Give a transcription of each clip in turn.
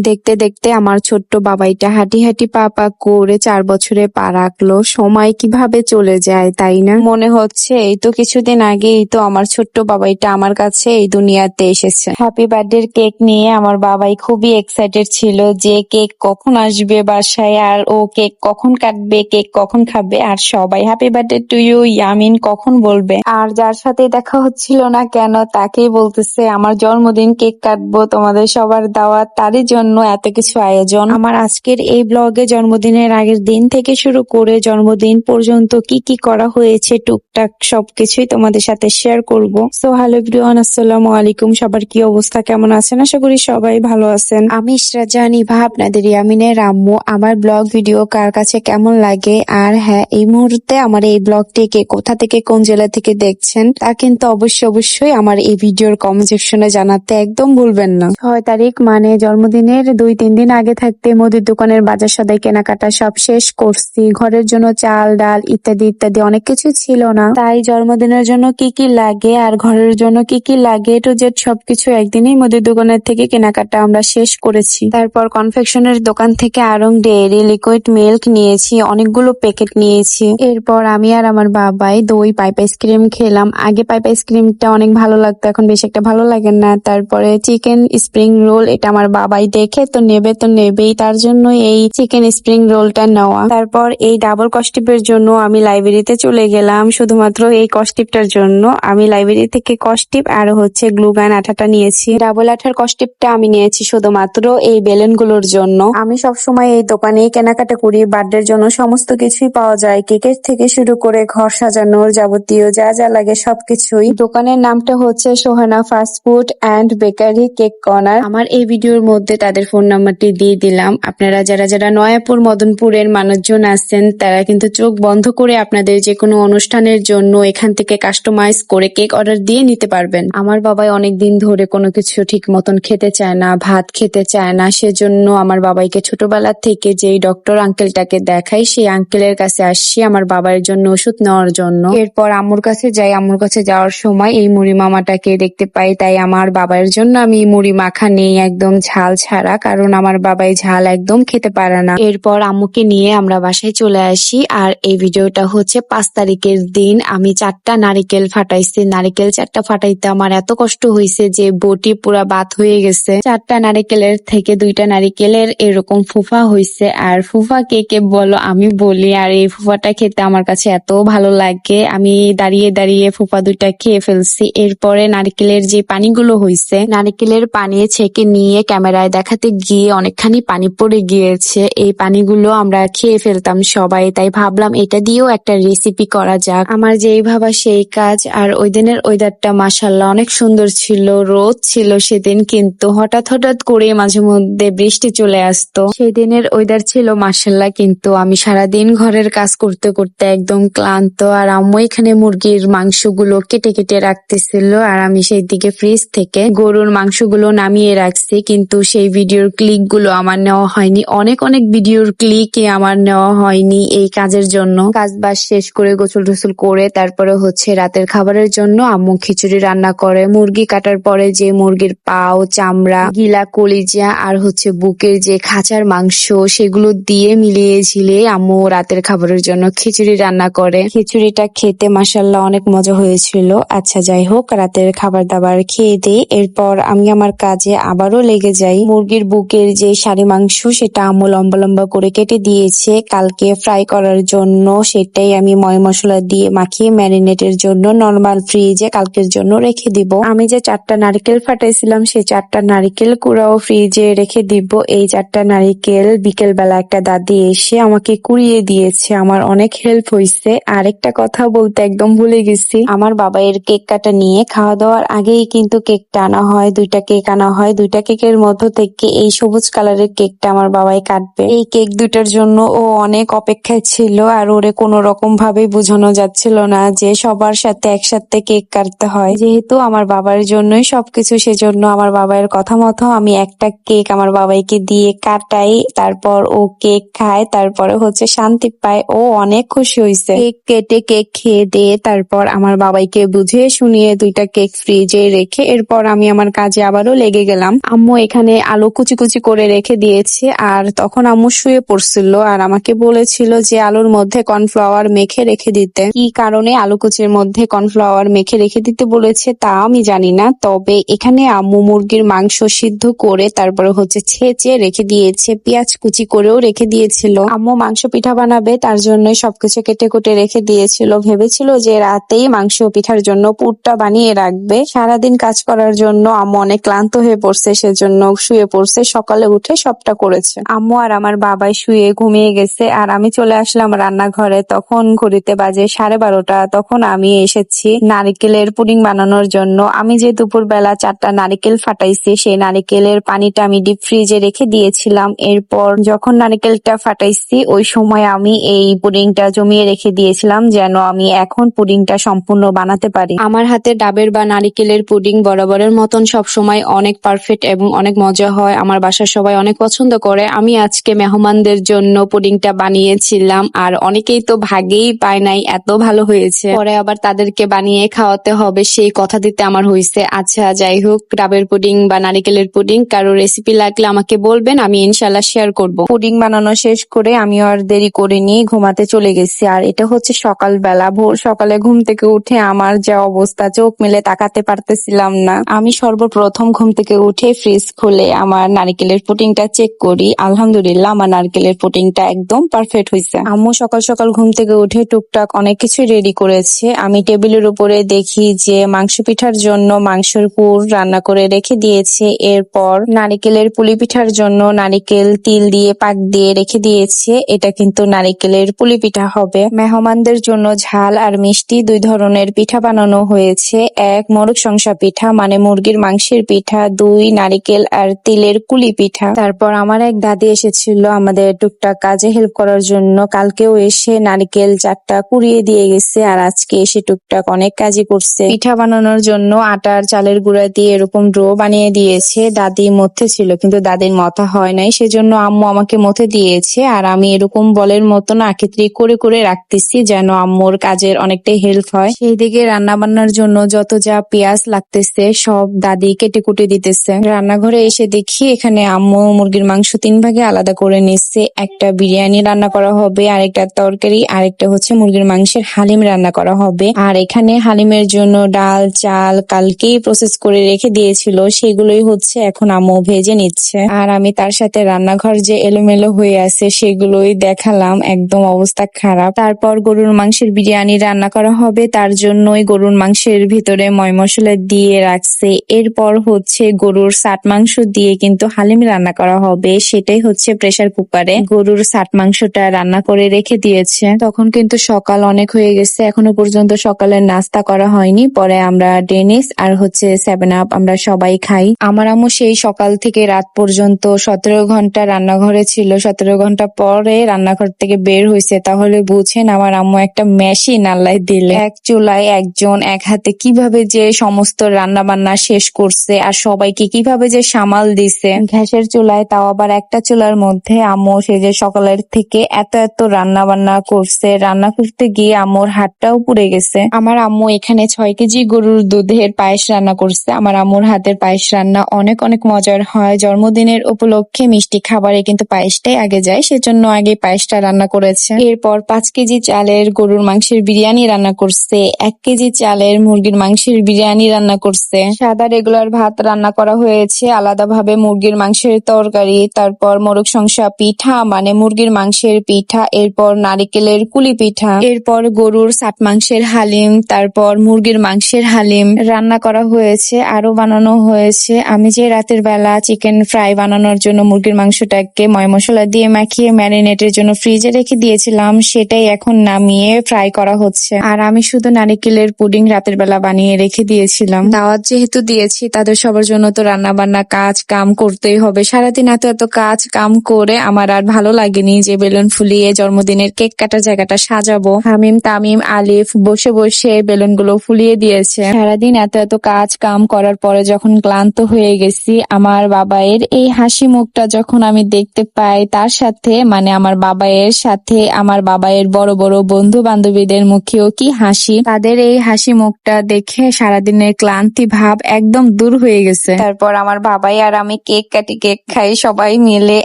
দেখতে দেখতে আমার ছোট্ট বাবাইটা হাঁটি হাঁটি পা পা করে 4 বছরে পা রাখলো। সময় কিভাবে চলে যায় তাই না? মনে হচ্ছে এই তো কিছুদিন আগেই তো আমার ছোট্ট বাবাইটা আমার কাছে এই দুনিয়াতে এসেছে। হ্যাপি বার্থডে কেক নিয়ে আমার বাবাই খুবই এক্সাইটেড ছিল যে কেক কখন আসবে বাসায়, আর ও কেক কখন কাটবে, কেক কখন খাবে, আর সবাই happy birthday to you Yamin কখন বলবে। আর যার সাথে দেখা হচ্ছিল না কেন তাকেই বলতেছে আমার জন্মদিন, কেক কাটবো, তোমাদের সবার দাওয়াত, তারই জন্য এত কিছু আয়োজন। আমার আজকের এই ব্লগে জন্মদিনের আগের দিন থেকে শুরু করে জন্মদিন পর্যন্ত কি কি করা হয়েছে টুকটাক সবকিছুই তোমাদের সাথে শেয়ার করব। সো হ্যালো এভরিওয়ান, আসসালামু আলাইকুম। সবার কি অবস্থা, কেমন আছেন? আশা করি সবাই ভালো আছেন। আমি ইশরাত জাহান ইভা, আপনাদের ইয়ামিনের আম্মু। আমার ব্লগ ভিডিও কার কাছে কেমন লাগে, আর হ্যাঁ, এই মুহূর্তে আমার এই ব্লগটিকে কোথা থেকে কোন জেলা থেকে দেখছেন তা কিন্তু অবশ্যই আমার এই ভিডিওর কমেন্ট সেকশনে জানাতে একদম ভুলবেন না। 6 তারিখ মানে জন্মদিনের 2-3 দিন আগে থাকতে মুদির দোকানের বাজার সদাই কেনাকাটা সব শেষ করছি। ঘরের জন্য চাল ডাল ইত্যাদি ইত্যাদি অনেক কিছু ছিল না, তাই জন্মদিনের জন্য কি কি লাগে আর ঘরের জন্য কি কি লাগে টু জেড সবকিছু একদিনই মুদির দোকানের থেকে কেনাকাটা আমরা শেষ করেছি। তারপর কনফেকশনের দোকান থেকে আড়ং ডেইরি লিকুইড মিল্ক নিয়েছি, অনেকগুলো প্যাকেট নিয়েছি। এরপর আমি আর আমার বাবাই দই পাইপ আইসক্রিম খেলাম। আগে পাইপ আইসক্রিমটা অনেক ভালো লাগতো, এখন বেশি একটা ভালো লাগে না। তারপরে চিকেন স্প্রিং রোল, এটা আমার বাবাই দেখে তো নেবেই, তার জন্য এই চিকেন স্প্রিং রোলটা নেওয়া। তারপর এই ডাবল কস্টিপের জন্য আমি লাইব্রেরিতে চলে গেলাম, শুধুমাত্র এই কস্টিপটার জন্য। আমি লাইব্রেরি থেকে কস্টিপ আর হচ্ছে গ্লুগান আঠাটা নিয়েছি। ডাবল আঠার কস্টিপটা আমি নিয়েছি শুধুমাত্র এই বেলুনগুলোর জন্য। আমি সবসময় এই দোকানেই কেনাকাটা করি, বার্থডের জন্য সমস্ত কিছুই পাওয়া যায়, কেকের থেকে শুরু করে ঘর সাজানোর যাবতীয় যা যা লাগে সবকিছুই। দোকানের নামটা হচ্ছে Sohana fast food and bakery cake corner. আমার এই ভিডিওর মধ্যে তাদের ফোন নাম্বারটি দিয়ে দিলাম। আপনারা যারা যারা নয়াপুর মদনপুরের মানুষজন আছেন তারা কিন্তু চোখ বন্ধ করে আপনাদের যে কোনো অনুষ্ঠানের জন্য এখান থেকে কাস্টমাইজ করে কেক অর্ডার দিয়ে নিতে পারবেন। আমার বাবাই অনেকদিন ধরে কোনো কিছু ঠিক মতন খেতে চায় না, ভাত খেতে চায় না, সেজন্য আমার বাবাইকে ছোটবেলা থেকে যেই ডক্টর আঙ্কেলটাকে দেখাই সেই আঙ্কেলের কাছে আসছি আমার বাবার জন্য ওষুধ নেওয়ার জন্য। এরপর আম্মুর কাছে যাই, আম্মুর কাছে যাওয়ার সময় এই মুড়ি মামাটাকে দেখতে পাই, তাই আমার বাবার জন্য আমি মুড়ি মাখা নেই একদম ঝাল ছাড়া, কারণ আমার বাবাই ঝাল একদম খেতে পারে না। এরপর আম্মুকে নিয়ে আমরা বাসায় চলে আসি। আর এই ভিডিওটা হচ্ছে 5 তারিখের দিন। আমি 4টা নারিকেল ফাটাইছি, নারিকেল 4টা ফাটাইতে আমার এত কষ্ট হয়েছে যে বটি পুরা বাত হয়ে গেছে। 4টা নারিকেলের থেকে 2টা নারিকেলের এরকম ফুফা হয়েছে। আর ফুফা কে কে বলো আমি বলি, আর এই ফুফাটা খেতে আমার কাছে এত ভালো লাগে, আমি দাঁড়িয়ে দাঁড়িয়ে ফুফা 2টা খেয়ে ফেলছি। এরপরে নারিকেলের যে পানিগুলো হয়েছে, নারিকেলের পানি ছেঁকে নিয়ে ক্যামেরায় দেখাতে গিয়ে অনেকখানি পানি পড়ে গিয়েছে। এই পানিগুলো আমরা খেয়ে ফেলতাম সবাই, তাই ভাবলাম এটা দিয়েও একটা রেসিপি করা যাক। আমার যেই ভাবা সেই কাজ। আর ওই দিনের ওয়েদারটা মাশাআল্লাহ অনেক সুন্দর ছিল, রোদ ছিল সেদিন, কিন্তু হঠাৎ করে মাঝে মধ্যে বৃষ্টি চলে আসতো। সেদিনের ওয়েদার ছিল মাশাআল্লাহ, কিন্তু আমি সারাদিন ঘরের কাজ করতে করতে একদম ক্লান্ত। আর আম্মু এখানে মুরগির মাংসগুলো কেটে কেটে রাখতেছিল, আর আমি সেই দিকে ফ্রিজ থেকে গরুর মাংসগুলো নামিয়ে রাখছি, কিন্তু সেই ভিডিওর ক্লিক গুলো আমার নেওয়া হয়নি। অনেক ভিডিওর ক্লিকই আমার নেওয়া হয়নি এই কাজের জন্য। কাজ বাজ শেষ করে গোসল টোসল করে তারপরে হচ্ছে রাতের খাবারের জন্য আম্মু খিচুড়ি রান্না করে। মুরগি কাটার পরে যে মুরগির পাও, চামড়া, গিলা, কলিজা আর হচ্ছে বুকের যে খাঁচার মাংস, সেগুলো দিয়ে মিলিয়ে ঝিলিয়ে আম্মু রাতের খাবারের জন্য খিচুড়ি রান্না করে। খিচুড়িটা খেতে মাশাআল্লাহ অনেক মজা হয়েছিল। আচ্ছা যাই হোক, রাতের খাবার দাবার খেয়ে দিই, এরপর আমি আমার কাজে আবারও লেগে যাই। মুরগির বুকের যে সারি মাংস সেটা আম্মু লম্বা লম্বা করে কেটে দিয়েছে কালকে ফ্রাই করার জন্য, সেটাই আমি ময় মশলা দিয়ে মাখিয়ে ম্যারিনেটের জন্য নরমাল ফ্রিজে কালকের জন্য রেখে দিব। আমি যে 4টা নারকেল ফাটাইছিলাম সেই 4টা নারিকেল কুড়াও ফ্রিজে রেখে দিব। এই 4টা নারিকেল বিকেল বেলা একটা দাদি এসে আমাকে কুড়িয়ে দিয়েছে, আমার অনেক হেল্প হয়েছে। আরেকটা কথা বলতে একদম ভুলে গেছি, আমার বাবা এর কেক কাটা নিয়ে খাওয়া দাওয়ার আগেই কিন্তু কেকটা আনা হয়, 2টা কেক আনা হয়। 2টা কেকের মধ্য থেকে এই সবুজ কালারের কেকটা আমার বাবাই কাটবে। এই কেক 2টার জন্য ও অনেক অপেক্ষায় ছিল, আর ওরে কোনো রকম ভাবে বোঝানো যাচ্ছিল না যে সবার সাথে একসাথে কেক কাটতে হয়। যেহেতু আমার বাবার জন্যই সবকিছু, সেজন্য আমার বাবার কথা মতো আমি একটা কেক আমার বাবাইকে দিয়ে কাটাই, তারপর ও কেক খায়, তারপরে হচ্ছে শান্তি পায়, ও অনেক খুশি হয়েছে। কেক কেটে কেক খেয়ে দিয়ে তারপর আমার বাবাইকে বুঝিয়ে শুনিয়ে 2টা কেক ফ্রিজে রেখে এরপর আমি আমার কাজে আবারও লেগে গেলাম। আম্মু এখানে আলু কুচি কুচি করে রেখে দিয়েছে। আর তখন আম্মু শুয়ে পড়ছিল আর আমাকে বলেছিল যে আলুর মধ্যে কর্নফ্লাওয়ার মেখে রেখে দিতে। কি কারণে আলু কুচির মধ্যে কর্নফ্লাওয়ার মেখে রেখে দিতে বলেছে তা আমি জানি না, তবে এখানে আম্মু মুরগির মাংস সিদ্ধ করে তারপরে হচ্ছে ছেঁচে রেখে দিয়েছে, পেঁয়াজ কুচি করেও রেখে দিয়েছিল। আম্মু মাংস পিঠা বানাবে তার জন্য সবকিছু কেটে কুটে রেখে দিয়েছিল, ভেবেছিল যে রাতেই মাংস পিঠার জন্য পুরটা বানিয়ে রাখবে। সারাদিন কাজ করার জন্য আম্মু অনেক ক্লান্ত হয়ে পড়ছে, সেজন্য শুয়ে পড়ছে, সকালে উঠে সবটা করেছে। আম্মু আর আমার বাবাই শুয়ে ঘুমিয়ে গেছে আর আমি চলে আসলাম রান্নাঘরে। তখন ঘড়িতে বাজে 12:30। তখন আমি এসেছি নারিকেলের পুডিং বানানোর জন্য। আমি যে দুপুরবেলা 4টা নারিকেল ফাটাইছি, সেই নারিকেলের পানিটা আমি ডিপ ফ্রিজে রেখে দিয়েছিলাম। এরপর যখন নারিকেলটা ফাটাইছি ওই সময় আমি এই পুডিংটা জমিয়ে রেখে দিয়েছিলাম, যেন আমি এখন পুডিংটা সম্পূর্ণ বানাতে পারি। আমার হাতে ডাবের বা নারিকেলের পুডিং বরাবরের মতন সবসময় অনেক পারফেক্ট এবং অনেক মজা হয়। আমার বাসার সবাই অনেক পছন্দ করে। আমি আজকে মেহমানদের জন্য পুডিংটা বানিয়েছিলাম আর অনেকেই তো ভাগেই পায় নাই, এত ভালো হয়েছে। পরে আবার তাদেরকে বানিয়ে খাওয়াতে হবে সেই কথা দিতে আমার হয়েছে। আচ্ছা যাই হোক, ডাবের পুডিং বা নারিকেলের পুডিং কারো রেসিপি লাগলে আমাকে বলবেন, আমি ইনশাল্লাহ শেয়ার করব। পুডিং বানানো শেষ করে আমি আর দেরি করিনি, ঘুমাতে চলে গেছি। আর এটা হচ্ছে সকালবেলা, ভোর সকালে ঘুম থেকে উঠে আমার যা অবস্থা, চোখ মেলে তাকাতে পারতেছিলাম না। আমি সর্বপ্রথম ঘুম থেকে উঠে ফ্রিজ খুলে আমার নারিকেলের পুডিংটা চেক করি। আলহামদুলিল্লাহ আমার নারকেলের পুডিংটা একদম পারফেক্ট হয়েছে। আম্মু সকাল সকাল ঘুম থেকে উঠে টুকটাক অনেক কিছু রেডি করেছে। আমি টেবিলের উপরে দেখি যে মাংস পিঠার জন্য মাংসের পুর রান্না করে রেখে দিয়েছে। এরপর নারিকেলের পুলি পিঠার জন্য নারিকেল তিল দিয়ে পাক দিয়ে রেখে দিয়েছে। এটা কিন্তু নারিকেলের পুলি পিঠা হবে। মেহমানদের জন্য ঝাল আর মিষ্টি 2 ধরনের পিঠা বানানো হয়েছে। এক মোরগ সংসা পিঠা মানে মুরগির মাংসের পিঠা, 2 নারিকেল আর তিলের কুলি পিঠা। তারপর আমার এক দাদি এসেছিল আমাদের টুকটাক কাজে হেল্প করার জন্য। কালকেও এসে নারিকেল 4টা কুড়িয়ে দিয়ে গেছে আর আজকে এসে টুকটাক অনেক কাজই করছে। পিঠা বানানোর জন্য আটার চালের গুঁড়া দিয়ে এরকম ডো বানিয়ে দিয়েছে। দাদি মধ্যে ছিল কিন্তু দাদির মথা হয় নাই, সেজন্য আম্মু আমাকে মথে দিয়েছে। আর আমি এরকম বলের মতন আকৃতি করে করে রাখতেছি যেন আম্মুর কাজের অনেকটাই হেল্প হয়। সেই দিকে রান্না বান্নার জন্য যত যা পেঁয়াজ লাগতেছে সব দাদি কেটে কুটে দিতেছে। রান্নাঘরে এসে দেখি এখানে আম্মু মুরগির মাংস 3 ভাগে আলাদা করে নিচ্ছে। একটা বিরিয়ানি রান্না করা হবে, আরেকটা তরকারি, আরেকটা হচ্ছে মুরগির মাংসের হালিম রান্না করা হবে। আর এখানে হালিমের জন্য ডাল চাল কালকেই প্রসেস করে রেখে দিয়েছিল, সেগুলোই হচ্ছে এখন আম্মু ভেজে নিচ্ছে। আর আমি তার সাথে রান্নাঘর যে এলোমেলো হয়ে আছে সেগুলোই দেখালাম, একদম অবস্থা খারাপ। তারপর গরুর মাংসের বিরিয়ানি রান্না করা হবে, তার জন্যই গরুর মাংসের ভিতরে ময় মশলা দিয়ে রাখছে। এরপর হচ্ছে গরুর সাট মাংস দিয়ে কিন্তু হালিম রান্না করা হবে, সেটাই হচ্ছে প্রেসার কুকারে গরুর সাট মাংসটা রান্না করে রেখে দিয়েছে। তখন কিন্তু সকাল অনেক হয়ে গেছে, এখনো পর্যন্ত সকালের নাস্তা করা হয়নি। পরে আমরা ডেনিস আর হচ্ছে 7 আপ আমরা সবাই খাই। আমার আম্মু সেই সকাল থেকে রাত পর্যন্ত 17 ঘন্টা রান্নাঘরে ছিল। 17 ঘন্টা পরে রান্নাঘর থেকে বের হয়েছে, তাহলে বুঝেন আমার আম্মু একটা মেশিন আল্লাহ দিলে। এক চুলায় একজন এক হাতে কিভাবে যে সমস্ত রান্না বান্না শেষ করছে আর সবাইকে কিভাবে যে সামাল দিছে। গ্যাসের চুলায়, তাও আবার একটা চুলার মধ্যে। আম্মু সে যে সকালের থেকে এত এত রান্না বান্না করছে, রান্না করতে গিয়ে আম্মুর হাতটাও পুড়ে গেছে। আমার আম্মু এখানে 6 কেজি গরুর দুধের পায়েস রান্না করছে। আমার আম্মুর হাতের পায়েস রান্না অনেক অনেক মজার হয়। জন্মদিনের উপলক্ষে মিষ্টি খাবারে কিন্তু পায়েসটাই আগে যায়, সেজন্য আগে পায়েসটা রান্না করেছে। এরপর 5 কেজি চালের গরুর মাংসের বিরিয়ানি রান্না করছে, 1 কেজি চালের মুরগির মাংসের বিরিয়ানি রান্না করছে। সাদা রেগুলার ভাত রান্না করা হয়েছে, আলাদাভাবে মুরগির মাংসের তরকারি, তারপর মোরগ সংসা পিঠা মানে মুরগির মাংসের পিঠা, এরপর নারিকেলের কুলি পিঠা, এরপর গরুর সাট মাংসের হালিম, তারপর মুরগির মাংসের হালিম রান্না করা হয়েছে। আরো বানানো হয়েছে, আমি যে রাতের বেলা চিকেন ফ্রাই বানানোর জন্য মুরগির মাংসটাকে ময় মশলা দিয়ে মাখিয়ে ম্যারিনেটের জন্য ফ্রিজে রেখে দিয়েছিলাম, সেটাই এখন নামিয়ে ফ্রাই করা হচ্ছে। আর আমি শুধু নারিকেলের পুডিং রাতের বেলা বানিয়ে রেখে দিয়েছিলাম। দাওয়াত যেহেতু দিয়েছি তাদের সবার জন্য তো রান্না বান্না কাজ কাম করতেই হবে। সারাদিন এত এত কাজ কাম করে আমার আর ভালো লাগেনি যে বেলুন ফুলিয়ে জন্মদিনের কেক কাটার জায়গাটা সাজাবো। হামিম তামিম আলিফ বসে বসে বেলুন গুলো ফুলিয়ে দিয়েছে। সারাদিন এত এত কাজ কাম করার পরে যখন ক্লান্ত হয়ে গেছি, আমার বাবাইয়ের এই হাসি মুখটা যখন আমি দেখতে পাই, তার সাথে মানে আমার বাবাইয়ের সাথে আমার বাবাইয়ের বড় বড় বন্ধু বান্ধবীদের মুখেও কি হাসি, তাদের এই হাসি মুখটা দেখে সারাদিনের ক্লান্তি ভাব একদম দূর হয়ে গেছে। তারপর আমার বাবাই আর আমি কেক কাটি, কেক খাই সবাই মিলে।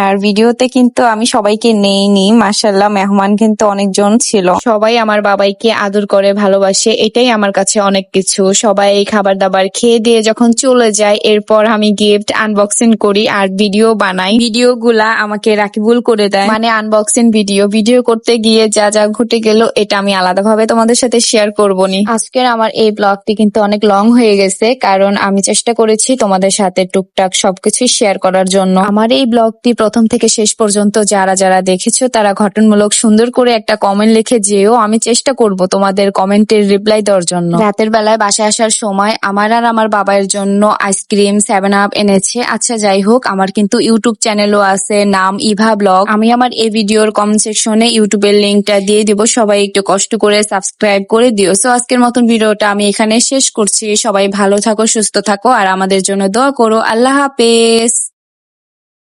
আর ভিডিওতে কিন্তু আমি সবাইকে নেইনি, মাশাআল্লাহ মেহমান কিন্তু অনেকজন ছিল। সবাই আমার বাবাইকে আদর করে ভালোবাসে, এটাই আমার কাছে অনেক কিছু। সবাই খাবার দাবার খেয়ে দিয়ে যখন চলে যায়, এরপর আমি গিফট আনবক্সিং করি আর ভিডিও বানাই। ভিডিও গুলা আমাকে রাকিবুল করে দেয়, মানে আনবক্সিং ভিডিও করতে গিয়ে যা যা ঘটে গেল এটা আমি আলাদাভাবে তোমাদের সাথে শেয়ার করবো নি। আজকের আমার এই ব্লগটি কিন্তু অনেক লং হয়ে গেছে, কারণ আমি চেষ্টা করেছি তোমাদের সাথে টুকটাক সবকিছু শেয়ার করার জন্য। আমার এই ব্লগটি প্রথম থেকে শেষ পর্যন্ত যারা যারা দেখেছো তারা গঠনমূলক সুন্দর করে একটা কমেন্ট লিখে যেও, আমি চেষ্টা করব তোমাদের কমেন্টের রিপ্লাই দেওয়ার জন্য। রাতের বেলায় বাসায় আসার সময় আমার আর আমার বাবার জন্য আইসক্রিম 7 আপ এনেছে। আচ্ছা যাই হোক, আমার কিন্তু ইউটিউব চ্যানেলও আছে, নাম ইভা ব্লগ। আমি আমার এই ভিডিওর কমেন্ট সেকশনে ইউটিউবের লিঙ্কটা দিয়ে দিব, সবাই একটু কষ্ট করে সাবস্ক্রাইব করে দিও। সো আজকের মতন ভিডিওটা আমি এখানে শেষ করছি। সবাই ভালো থাকো, সুস্থ থাকো আর আমাদের জন্য দোয়া করো। আল্লাহ হাফেজ।